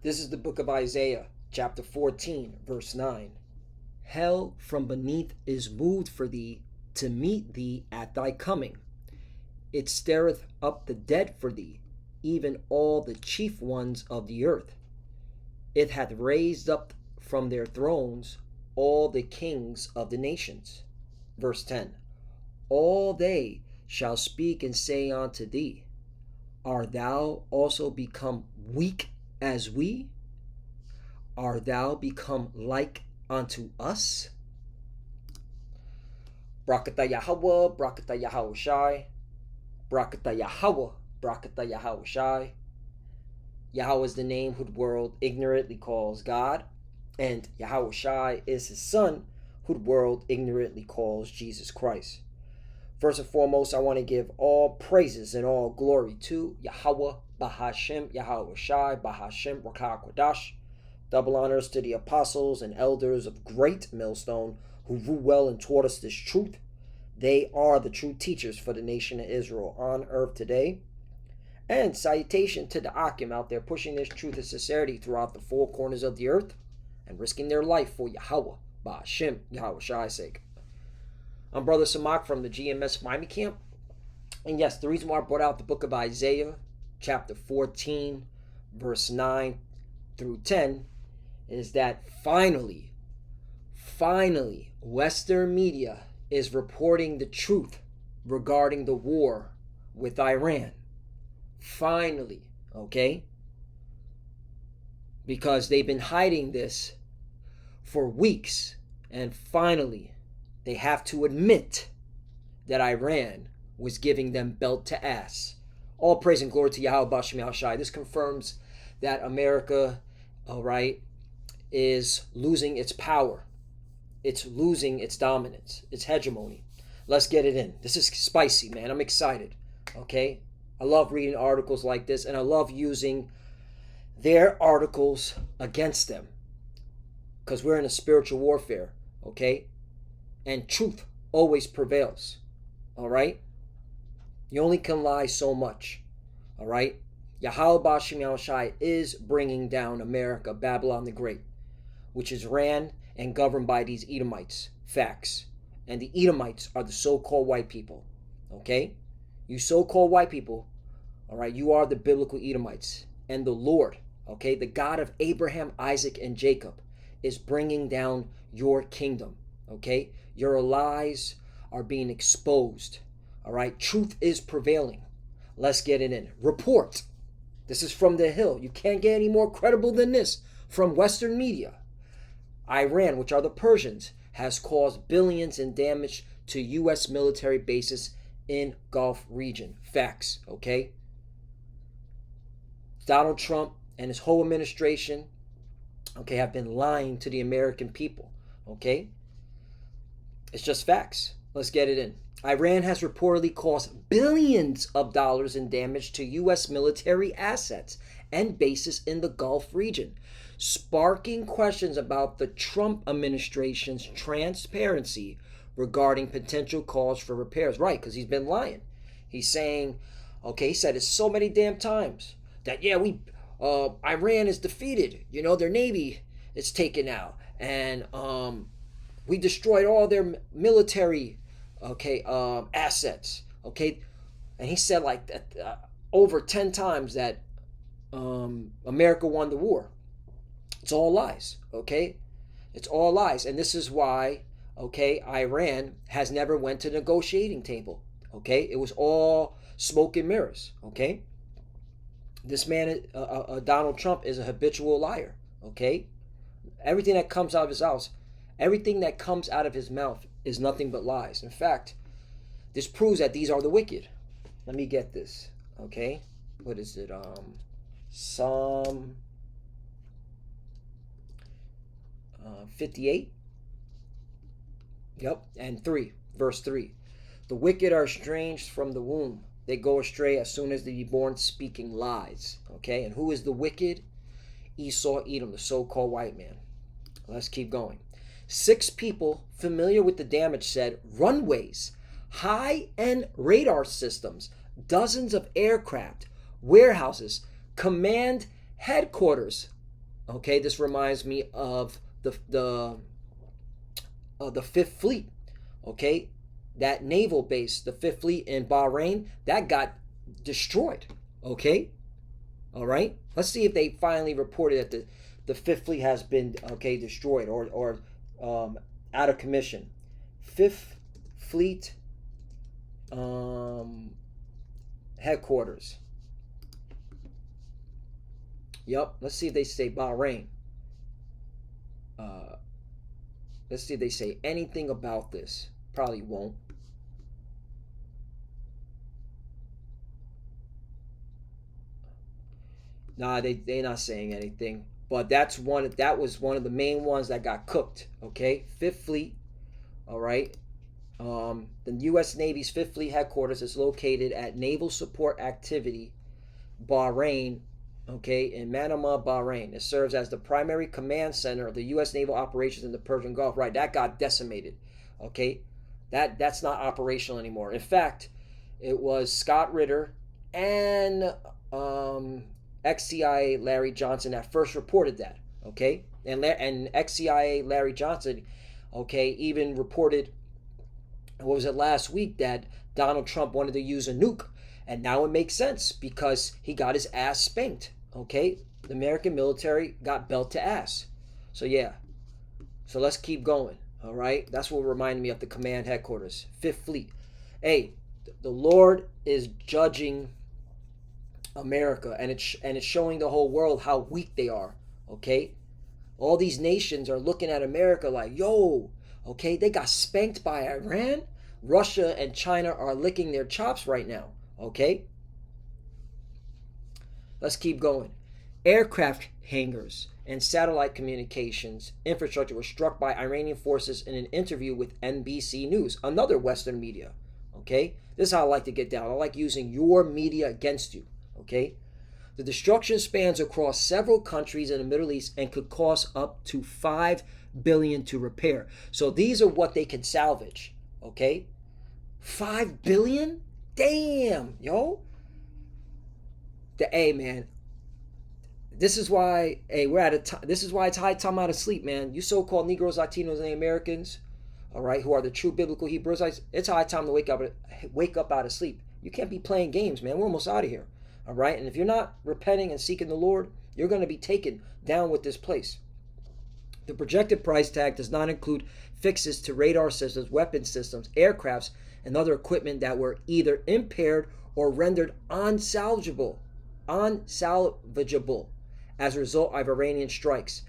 This is the book of Isaiah, chapter 14, verse 9. Hell from beneath is moved for thee to meet thee at thy coming. It stirreth up the dead for thee, even all the chief ones of the earth. It hath raised up from their thrones all the kings of the nations. Verse 10. All they shall speak and say unto thee, Art thou also become weak as we? Art thou become like unto us? Brakata Yahweh, Brakata Yahushai, Brakata Yahweh, Brakata Yahushai. Yahweh is the name who the world ignorantly calls God, and Yahushai is his son, who the world ignorantly calls Jesus Christ. First and foremost, I want to give all praises and all glory to Yahweh, Bahashem, Yahushai, Bahashem, Rakah Kodash. Double honors to the apostles and elders of Great Millstone who rule well and taught us this truth. They are the true teachers for the nation of Israel on earth today. And salutation to the Akim out there pushing this truth and sincerity throughout the four corners of the earth and risking their life for Yahweh, Bahashem, Yahushai's sake. I'm Brother Samak from the GMS Miami camp. And yes, the reason why I brought out the book of Isaiah, chapter 14, verse 9 through 10, is that finally, Western media is reporting the truth regarding the war with Iran. Finally, okay? Because they've been hiding this for weeks, and finally, they have to admit that Iran was giving them belt to ass. All praise and glory to Yahweh Bashem Yahushai. This confirms that America, all right, is losing its power. It's losing its dominance, its hegemony. Let's get it in. This is spicy, man. I'm excited, okay? I love reading articles like this, and I love using their articles against them because we're in a spiritual warfare, okay? And truth always prevails, all right? You only can lie so much, all right? Yahweh Bashem Yahushai is bringing down America, Babylon the Great, which is ran and governed by these Edomites. Facts. And the Edomites are the so-called white people, okay? You so-called white people, all right, you are the biblical Edomites. And the Lord, okay, the God of Abraham, Isaac, and Jacob is bringing down your kingdom, okay? Your lies are being exposed, all right? Truth is prevailing. Let's get it in. Report. This is from the Hill. You can't get any more credible than this from Western media. Iran, which are the Persians, has caused billions in damage to U.S. military bases in Gulf region. Facts, okay? Donald Trump and his whole administration, okay, have been lying to the American people, okay? It's just facts. Let's get it in. Iran has reportedly caused billions of dollars in damage to U.S. military assets and bases in the Gulf region, sparking questions about the Trump administration's transparency regarding potential calls for repairs. Right, because he's been lying. He's saying, okay, he said it so many damn times that, yeah, Iran is defeated. You know, their navy is taken out. And we destroyed all their military, okay, assets. Okay. And he said like that over 10 times that America won the war. It's all lies, okay? It's all lies. And this is why, okay, Iran has never went to the negotiating table, okay? It was all smoke and mirrors, okay? This man, Donald Trump, is a habitual liar, okay? Everything that comes out of his house, everything that comes out of his mouth is nothing but lies. In fact, this proves that these are the wicked. Let me get this, okay? What is it? Psalm 58. Yep, and 3, verse 3. The wicked are estranged from the womb. They go astray as soon as they be born, speaking lies. Okay, and who is the wicked? Esau, Edom, the so-called white man. Let's keep going. 6 people familiar with the damage said runways, high-end radar systems, dozens of aircraft, warehouses, command headquarters, Okay, this reminds me of the Fifth Fleet. Okay, that naval base, the Fifth Fleet in Bahrain, that got destroyed. Okay, all right. Let's see if they finally reported that the Fifth Fleet has been destroyed or out of commission. Fifth Fleet headquarters. Yep. Let's see if they say Bahrain. Uh, let's see if they say anything about this. Probably won't. Nah, they not saying anything. But that was one of the main ones that got cooked. Okay, Fifth Fleet. All right. The U.S. Navy's Fifth Fleet headquarters is located at Naval Support Activity, Bahrain. Okay, in Manama, Bahrain. It serves as the primary command center of the U.S. naval operations in the Persian Gulf. Right, that got decimated. Okay, that's not operational anymore. In fact, it was Scott Ritter and ex-CIA Larry Johnson that first reported that. Okay, and ex-CIA Larry Johnson, okay, even reported, what was it, last week, that Donald Trump wanted to use a nuke, and now it makes sense because he got his ass spanked. Okay, the American military got belt to ass. So yeah, so let's keep going. All right, that's what reminded me of the command headquarters, Fifth Fleet. Hey, the Lord is judging America, and it's showing the whole world how weak they are. Okay, all these nations are looking at America like, yo, okay, they got spanked by Iran. Russia and China are licking their chops right now. Okay, let's keep going. Aircraft hangars and satellite communications infrastructure was struck by Iranian forces in an interview with NBC News, another Western media. Okay, this is how I like to get down. I like using your media against you. Okay, the destruction spans across several countries in the Middle East and could cost up to $5 billion to repair. So these are what they can salvage. Okay, $5 billion. Damn, yo. Hey, man. This is why, we're at a time. This is why it's high time out of sleep, man. You so-called Negroes, Latinos, and Americans, all right, who are the true biblical Hebrews, it's high time to wake up out of sleep. You can't be playing games, man. We're almost out of here. All right, and if you're not repenting and seeking the Lord, you're going to be taken down with this place. The projected price tag does not include fixes to radar systems, weapon systems, aircrafts, and other equipment that were either impaired or rendered unsalvageable as a result of Iranian strikes.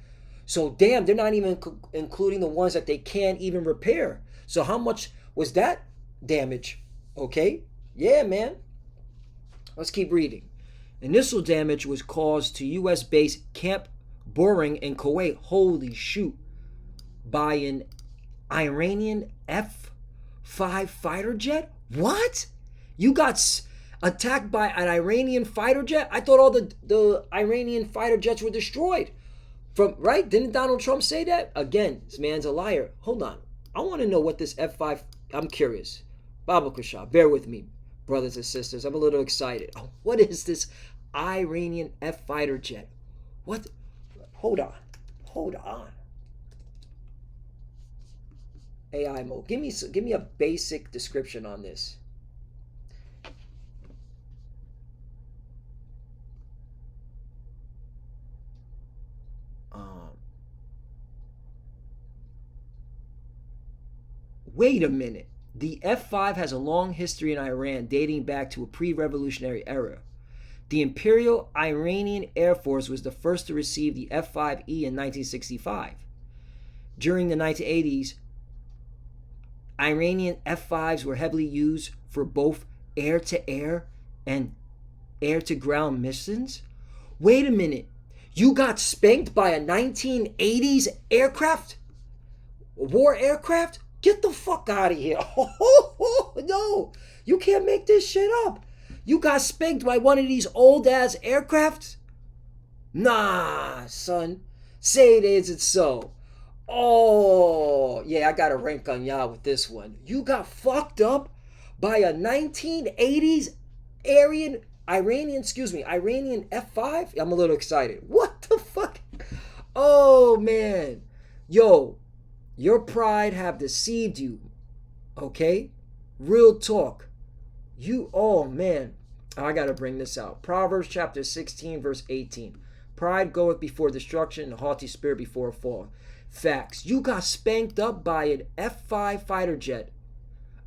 So damn, they're not even including the ones that they can't even repair. So how much was that damage? Okay, yeah, man. Let's keep reading. Initial damage was caused to U.S. base Camp Boring in Kuwait. Holy shoot. By an Iranian F-5 fighter jet? What? You got attacked by an Iranian fighter jet? I thought all the Iranian fighter jets were destroyed. Right? Didn't Donald Trump say that? Again, this man's a liar. Hold on. I want to know what this F-5... I'm curious. Baba Kusha, bear with me, brothers and sisters. I'm a little excited. What is this Iranian F-fighter jet? What? Hold on. AI mode. Give me a basic description on this. Wait a minute. The F-5 has a long history in Iran dating back to a pre-revolutionary era. The Imperial Iranian Air Force was the first to receive the F-5E in 1965. During the 1980s, Iranian F-5s were heavily used for both air-to-air and air-to-ground missions. Wait a minute. You got spanked by a 1980s aircraft? War aircraft? Get the fuck out of here. No, you can't make this shit up. You got spanked by one of these old-ass aircrafts? Nah, son. Say it isn't so. Oh, yeah, I got a rank on y'all with this one. You got fucked up by a 1980s Iranian F-5? I'm a little excited. What the fuck? Oh man. Yo, your pride have deceived you. Okay? Real talk. Oh man. I gotta bring this out. Proverbs chapter 16, verse 18. Pride goeth before destruction, and a haughty spirit before a fall. Facts. You got spanked up by an F5 fighter jet.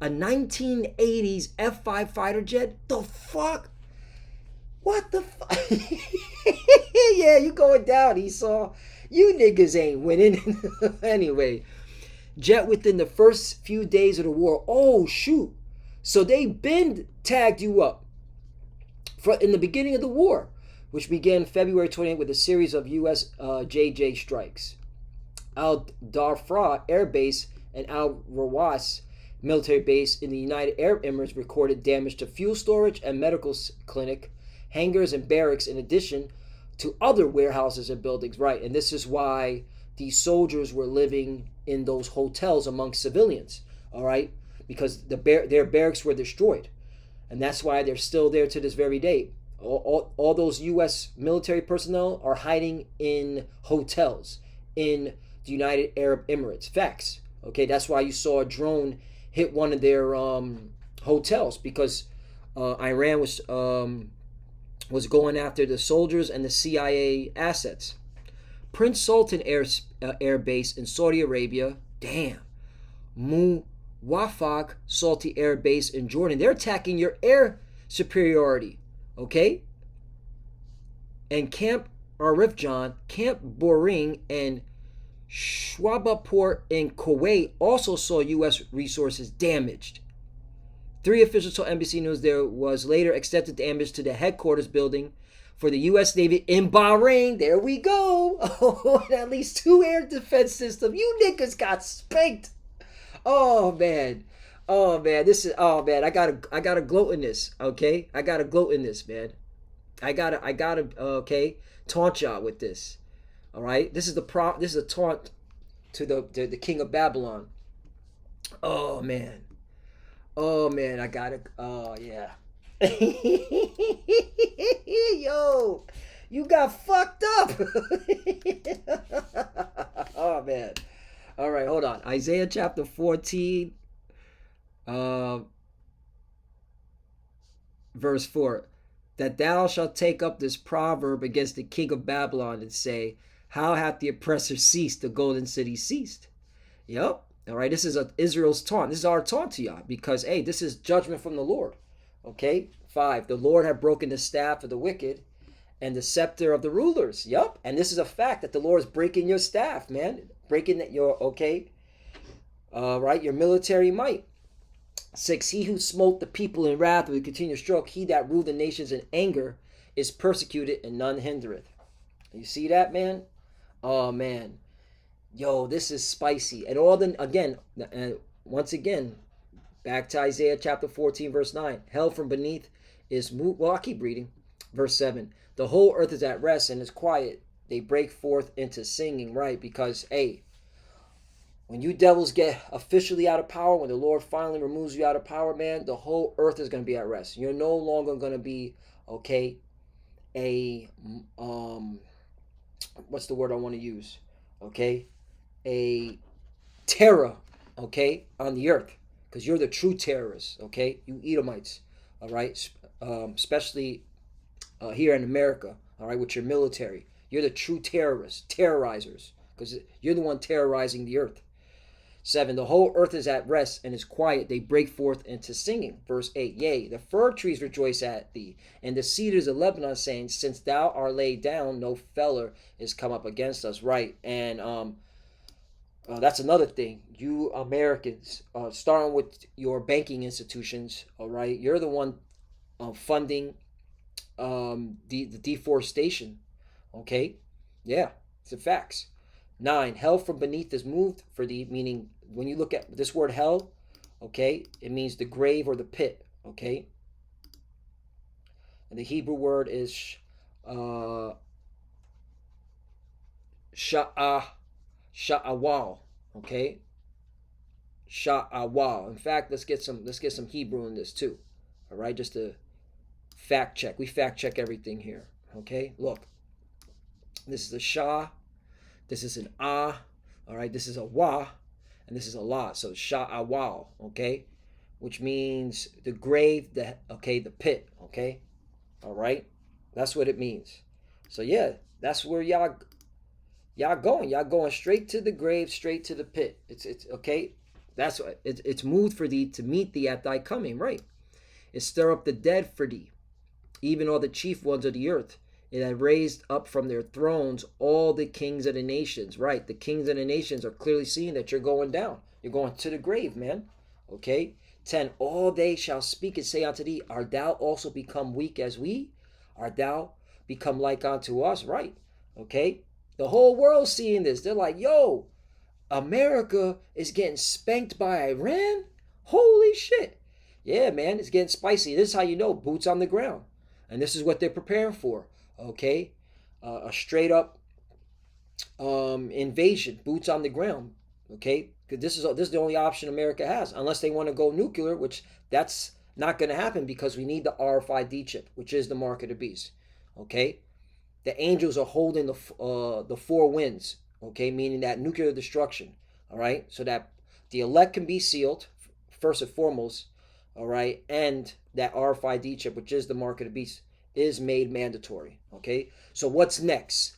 A 1980s F5 fighter jet? The fuck? What the fuck? Yeah, you going down, Esau. You niggas ain't winning. Anyway, jet within the first few days of the war. Oh, shoot. So they been tagged you up in the beginning of the war, which began February 28th with a series of U.S. JJ strikes. Al Darfra Air Base and Al Rawas military base in the United Arab Emirates recorded damage to fuel storage and medical clinic, hangars and barracks, in addition to other warehouses and buildings. Right, and this is why these soldiers were living in those hotels amongst civilians. All right, because their barracks were destroyed, and that's why they're still there to this very day. All those U.S. military personnel are hiding in hotels in the United Arab Emirates. Facts. Okay, that's why you saw a drone hit one of their hotels, because Iran was going after the soldiers and the CIA assets. Prince Sultan Air Base in Saudi Arabia. Damn. Muwafaq Salti Air Base in Jordan. They're attacking your air superiority. Okay? And Camp Arifjan, Camp Boring, and Shwabapur in Kuwait also saw U.S. resources damaged. 3 officials told NBC News there was later extensive damage to the headquarters building for the U.S. Navy in Bahrain. There we go. Oh, and at least 2 air defense systems. You niggas got spanked. Oh man. Oh man. Oh man. I gotta gloat in this. Okay. I gotta gloat in this, man. I gotta. Okay. Taunt y'all with this. All right. This is a taunt to the king of Babylon. Oh man. Oh man. I gotta. Oh yeah. Yo, you got fucked up. Oh man. All right, hold on. Isaiah chapter 14, verse 4. That thou shalt take up this proverb against the king of Babylon and say, how hath the oppressor ceased, the golden city ceased? Yep. All right, this is Israel's taunt. This is our taunt to y'all, because, hey, this is judgment from the Lord. Okay, 5. The Lord had broken the staff of the wicked and the scepter of the rulers. Yup. And this is a fact that the Lord is breaking your staff, man. Breaking your, okay, right, your military might. 6. He who smote the people in wrath with a continual stroke, he that ruled the nations in anger, is persecuted and none hindereth. You see that, man? Oh, man. Yo, this is spicy. And once again, back to Isaiah chapter 14, verse 9. Hell from beneath is moved. Well, I'll keep reading. Verse 7. The whole earth is at rest and is quiet. They break forth into singing, right? Because, hey, when you devils get officially out of power, when the Lord finally removes you out of power, man, the whole earth is going to be at rest. You're no longer going to be, okay, what's the word I want to use? Okay, a terror, okay, on the earth. Because you're the true terrorists, okay? You Edomites, all right? Especially here in America, all right, with your military. You're the true terrorists, terrorizers, because you're the one terrorizing the earth. 7. The whole earth is at rest and is quiet. They break forth into singing. Verse 8. Yea, the fir trees rejoice at thee, and the cedars of Lebanon, saying, since thou art laid down, no feller is come up against us. Right, and that's another thing. You Americans, starting with your banking institutions, all right, you're the one funding the deforestation. Okay, yeah, it's a facts. 9. Hell from beneath is moved for thee, meaning when you look at this word hell, okay, it means the grave or the pit. Okay, and the Hebrew word is sha'awal. Okay, sha'awal. In fact, let's get some Hebrew in this too. All right, just to fact check. We fact check everything here. Okay, look, this is the Shah. This is an ah. All right. This is a wa, and this is a la. So sha'awal. Okay, which means the grave. The pit. Okay. All right. That's what it means. So yeah, that's where y'all going. Y'all going straight to the grave, straight to the pit. It's okay. That's what it's moved for thee to meet thee at thy coming. Right. It stir up the dead for thee, even all the chief ones of the earth. It had raised up from their thrones all the kings of the nations. Right. The kings of the nations are clearly seeing that you're going down. You're going to the grave, man. Okay. 10. All they shall speak and say unto thee, art thou also become weak as we? Art thou become like unto us? Right. Okay. The whole world's seeing this. They're like, yo, America is getting spanked by Iran? Holy shit. Yeah, man, it's getting spicy. This is how you know boots on the ground. And this is what they're preparing for. Okay? A straight up invasion, boots on the ground. Okay? Because this is the only option America has, unless they want to go nuclear, which that's not going to happen because we need the RFID chip, which is the mark of the beast. Okay? The angels are holding the four winds, okay, meaning that nuclear destruction, all right, so that the elect can be sealed first and foremost, all right, and that RFID chip, which is the mark of the beast, is made mandatory. Okay, so what's next?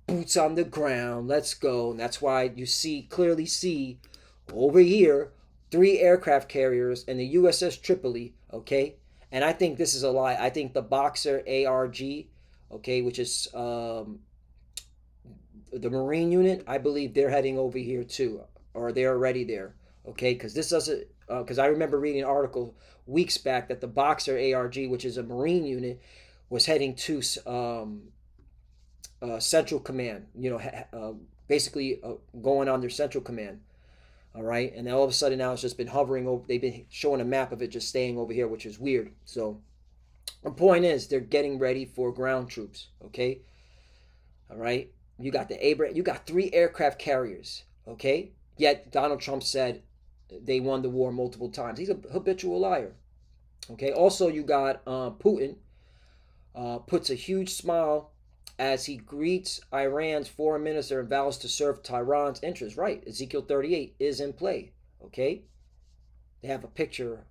Boots on the ground. Let's go. And that's why you clearly see over here 3 aircraft carriers and the USS Tripoli. Okay, and I think this is a lie. I think the Boxer ARG, okay, which is the Marine unit, I believe they're heading over here too, or they're already there, okay, because this doesn't, because I remember reading an article weeks back that the Boxer ARG, which is a Marine unit, was heading to Central Command, basically going on their Central Command, all right, and then all of a sudden now it's just been hovering over, they've been showing a map of it just staying over here, which is weird. So the point is they're getting ready for ground troops, okay? All right? You got you got 3 aircraft carriers, okay? Yet Donald Trump said they won the war multiple times. He's a habitual liar. Okay? Also, you got Putin puts a huge smile as he greets Iran's foreign minister and vows to serve Tehran's interests. Right? Ezekiel 38 is in play, okay? They have a picture,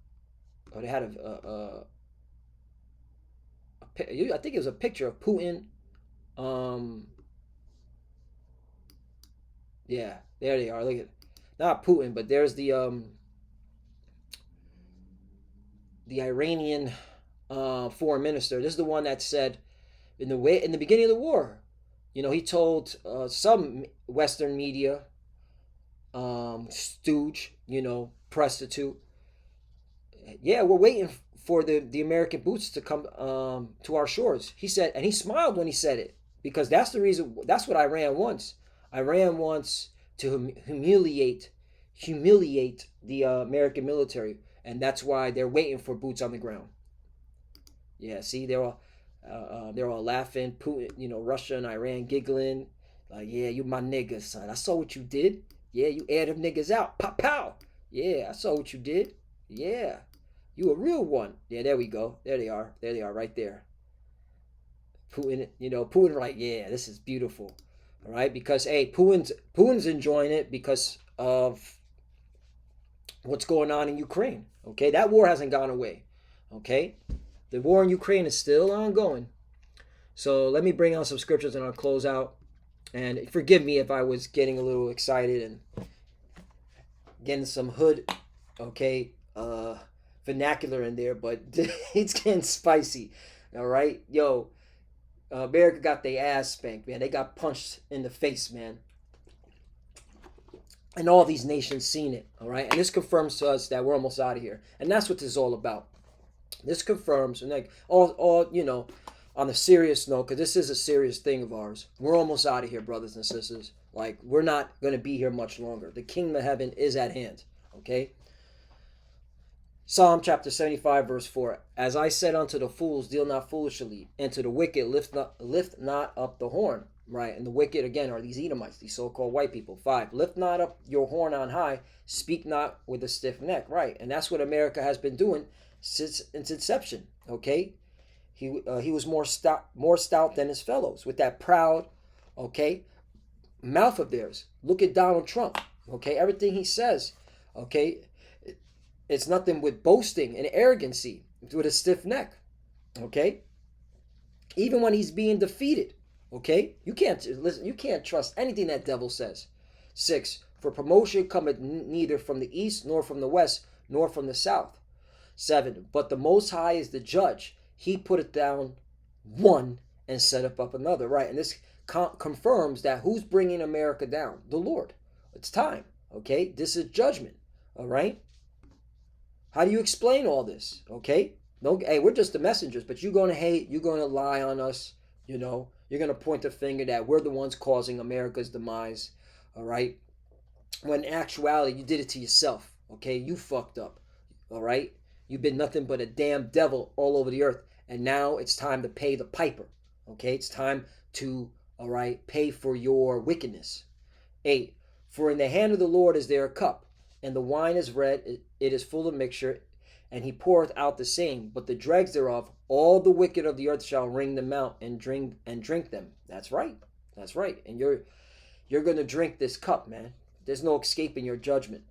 or they had I think it was a picture of Putin. Yeah, there they are. Look at, not Putin, but there's the Iranian foreign minister. This is the one that said in the beginning of the war, he told some Western media, stooge, prostitute, yeah, we're waiting for the American boots to come to our shores. He said, and he smiled when he said it, because that's the reason. That's what Iran wants. Iran wants to humiliate the American military, and that's why they're waiting for boots on the ground. Yeah, see, they're all laughing. Putin, Russia and Iran giggling, like, yeah, you my niggas, son. I saw what you did. Yeah, you air them niggas out. Pow pow. Yeah, I saw what you did. Yeah. You a real one. Yeah, there we go. There they are. There they are right there. Putin like, yeah, this is beautiful. All right, because hey, Putin's enjoying it because of what's going on in Ukraine. Okay, that war hasn't gone away. Okay, the war in Ukraine is still ongoing. So let me bring out some scriptures and I'll close out. And forgive me if I was getting a little excited and getting some hood, okay, vernacular in there, but it's getting spicy. All right, yo, America got their ass spanked, man. They got punched in the face, man. And all these nations seen it, all right? And this confirms to us that we're almost out of here. And that's what this is all about. This confirms, and like all on a serious note, because this is a serious thing of ours, we're almost out of here, brothers and sisters. Like, we're not going to be here much longer. The kingdom of heaven is at hand, okay? Psalm chapter 75, verse 4. As I said unto the fools, deal not foolishly, and to the wicked lift not up the horn. Right, and the wicked, again, are these Edomites, these so-called white people. 5, lift not up your horn on high, speak not with a stiff neck. Right, and that's what America has been doing since its inception, okay? He was more stout than his fellows, with that proud, okay, mouth of theirs. Look at Donald Trump. Okay, everything he says. Okay, it's nothing with boasting and arrogancy. It's with a stiff neck. Okay, even when he's being defeated. Okay, you can't listen. You can't trust anything that devil says. 6. For promotion cometh neither from the east, nor from the west, nor from the south. 7. But the Most High is the judge. He putteth down one and setteth up another. Right, and this confirms that who's bringing America down? The Lord. It's time. Okay, this is judgment. All right. How do you explain all this? Okay, no, hey, we're just the messengers, but you're going to hate, you're going to lie on us. You know, you're going to point the finger that we're the ones causing America's demise. All right. When in actuality, you did it to yourself. Okay, you fucked up. All right, you've been nothing but a damn devil all over the earth, and now it's time to pay the piper. Okay, it's time to, all right, pay for your wickedness. 8. For in the hand of the Lord is there a cup, and the wine is red, it is full of mixture, and he poureth out the same. But the dregs thereof, all the wicked of the earth shall wring them out and drink them. That's right. That's right. And you're going to drink this cup, man. There's no escaping your judgment.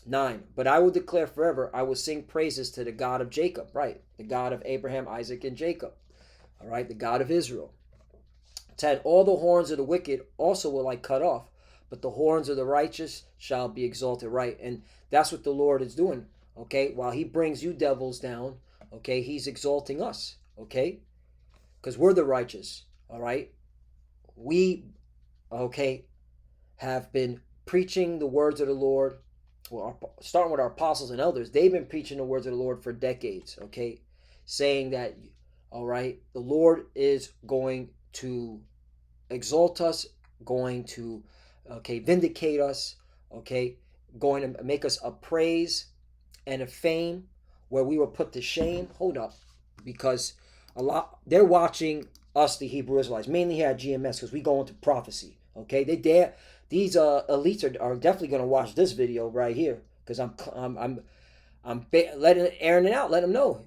9. But I will declare forever, I will sing praises to the God of Jacob. Right. The God of Abraham, Isaac, and Jacob. All right. The God of Israel. 10. All the horns of the wicked also will I cut off, but the horns of the righteous shall be exalted. Right. And that's what the Lord is doing. Okay. While he brings you devils down, okay, he's exalting us. Okay. Because we're the righteous. All right. We, okay, have been preaching the words of the Lord. Well, starting with our apostles and elders, they've been preaching the words of the Lord for decades. Okay. Saying that, all right, the Lord is going to exalt us, going to, okay, vindicate us, okay, going to make us a praise and a fame where we were put to shame. Hold up, because they're watching us, the Hebrew Israelites, mainly here at GMS, because we go into prophecy. Okay, these elites are definitely going to watch this video right here, because I'm letting airing it out, let them know,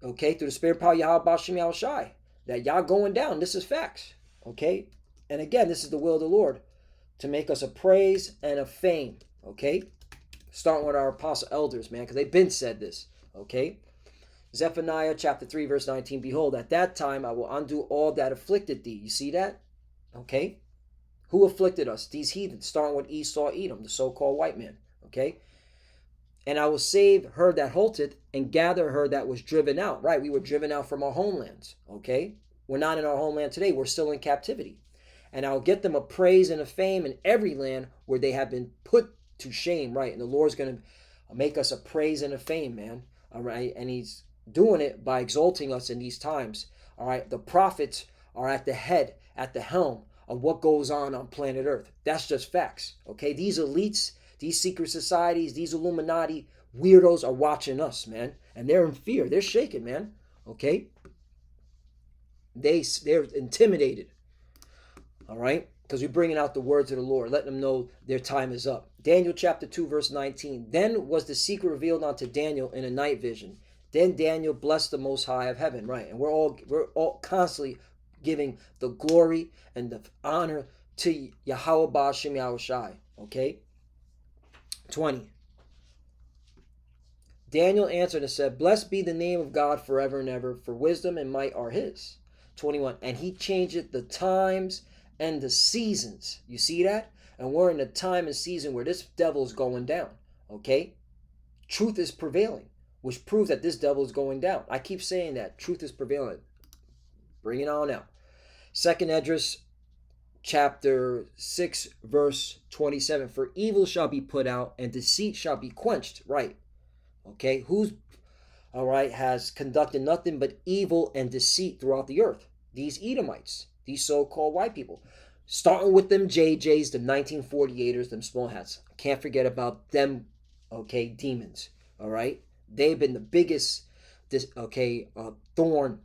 okay, through the spirit power Yahweh Bashim Yahweh Shai, that y'all going down. This is facts. Okay, and again, this is the will of the Lord, to make us a praise and a fame. Okay, starting with our apostle elders, man, because they've been said this. Okay, Zephaniah chapter 3 verse 19. Behold, at that time I will undo all that afflicted thee. You see that? Okay, who afflicted us? These heathens, starting with Esau, Edom, the so-called white man. Okay, and I will save her that halted and gather her that was driven out. Right, we were driven out from our homelands. Okay, we're not in our homeland today. We're still in captivity. And I'll get them a praise and a fame in every land where they have been put to shame. Right, and the Lord's going to make us a praise and a fame, man. All right, and he's doing it by exalting us in these times. All right, the prophets are at the head, at the helm of what goes on planet Earth. That's just facts. Okay, these elites, these secret societies, these Illuminati weirdos are watching us, man, and they're in fear. They're shaking, man. Okay, they're intimidated. All right, because we're bringing out the words of the Lord, letting them know their time is up. Daniel chapter 2 verse 19. Then was the secret revealed unto Daniel in a night vision. Then Daniel blessed the Most High of heaven. Right, and we're all constantly giving the glory and the honor to Yahweh Ba'ashem Yahweh Shai. Okay. 20. Daniel answered and said, blessed be the name of God forever and ever, for wisdom and might are his. 21. And he changeth the times and the seasons. You see that? And we're in a time and season where this devil's going down. Okay? Truth is prevailing, which proves that this devil is going down. I keep saying that. Truth is prevailing. Bring it on out. 2nd Esdras chapter 6 verse 27. For evil shall be put out and deceit shall be quenched. Right. Okay. Who's, all right, has conducted nothing but evil and deceit throughout the earth? These Edomites. These so-called white people. Starting with them JJs, the 1948ers, them small hats. Can't forget about them, okay, demons. All right. They've been the biggest, thorn,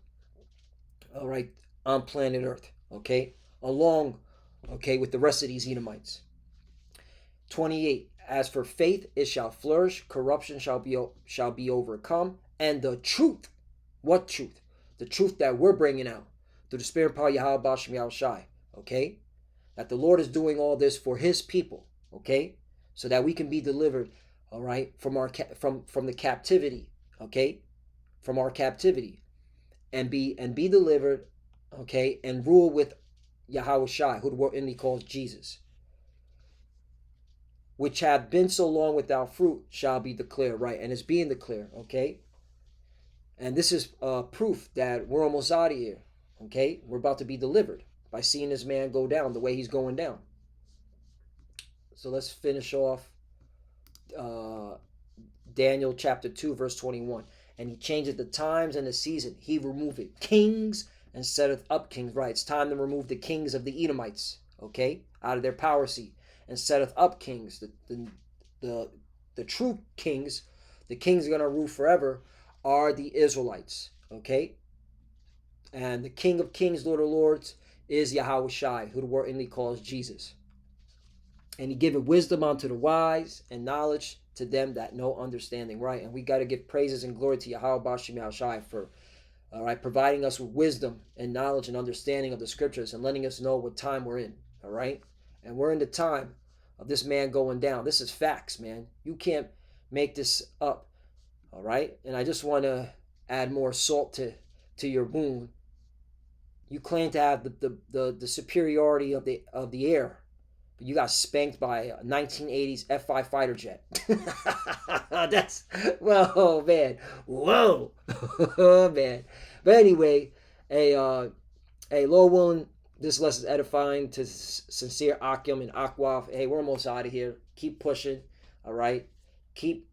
all right, on planet Earth, okay, along, okay, with the rest of these Edomites. 28. As for faith, it shall flourish, corruption shall be overcome, and the truth. What truth? The truth that we're bringing out through the spirit power Yahweh Bashim Yahweh Shai, okay, that the Lord is doing all this for his people, okay? So that we can be delivered, all right, from our from the captivity, okay? From our captivity and be delivered, okay, and rule with Yahweh Shai, who the word in he calls Jesus, which have been so long without fruit shall be declared, right? And it's being declared, okay? And this is proof that we're almost out of here, okay? We're about to be delivered by seeing this man go down the way he's going down. So let's finish off Daniel chapter 2, verse 21. And he changeth the times and the season. He removeth kings and setteth up kings. Right, it's time to remove the kings of the Edomites, okay, out of their power seat, and setteth up kings. The true kings, the kings are going to rule forever, are the Israelites, okay? And the King of Kings, Lord of Lords, is Yahweh Shai, who the word inly calls Jesus. And he giveth wisdom unto the wise and knowledge to them that know understanding, right? And we got to give praises and glory to Yahweh Bashim Yahushai for, all right, providing us with wisdom and knowledge and understanding of the scriptures and letting us know what time we're in, all right? And we're in the time of this man going down. This is facts, man. You can't make this up, all right? And I just want to add more salt to your wound. You claim to have the superiority of the air, but you got spanked by a 1980s F-5 fighter jet. That's, whoa, man. Whoa. Oh, man. But anyway, Lord willing, this lesson is edifying to sincere Akim and Akwaf. Hey, we're almost out of here. Keep pushing, all right? Keep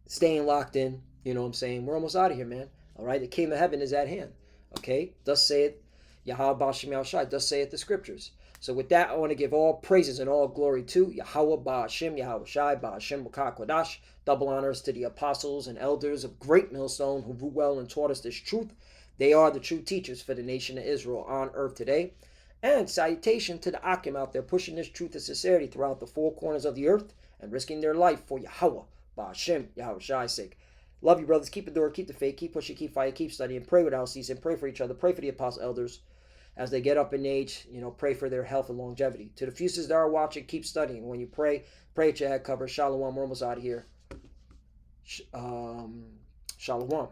staying locked in. You know what I'm saying? We're almost out of here, man. All right? The kingdom of heaven is at hand. Okay? Thus saith Yahweh Ba'ashem Yahushai, thus saith the scriptures. So with that, I want to give all praises and all glory to Yahweh Ba'ashem Yahweh Shai Ba'ashem B'ka Kodash. Double honors to the apostles and elders of Great Millstone who grew well and taught us this truth. They are the true teachers for the nation of Israel on earth today. And salutation to the Akim out there pushing this truth and sincerity throughout the four corners of the earth and risking their life for Yahweh Ba'ashem Yahweh Shai's sake. Love you, brothers. Keep the door, keep the faith, keep pushing, keep fighting, keep studying. Pray without ceasing. Pray for each other. Pray for the apostle elders as they get up in age. You know, pray for their health and longevity. To the fuses that are watching, keep studying. When you pray at your head cover. Shalom. We're almost out of here. Shalom.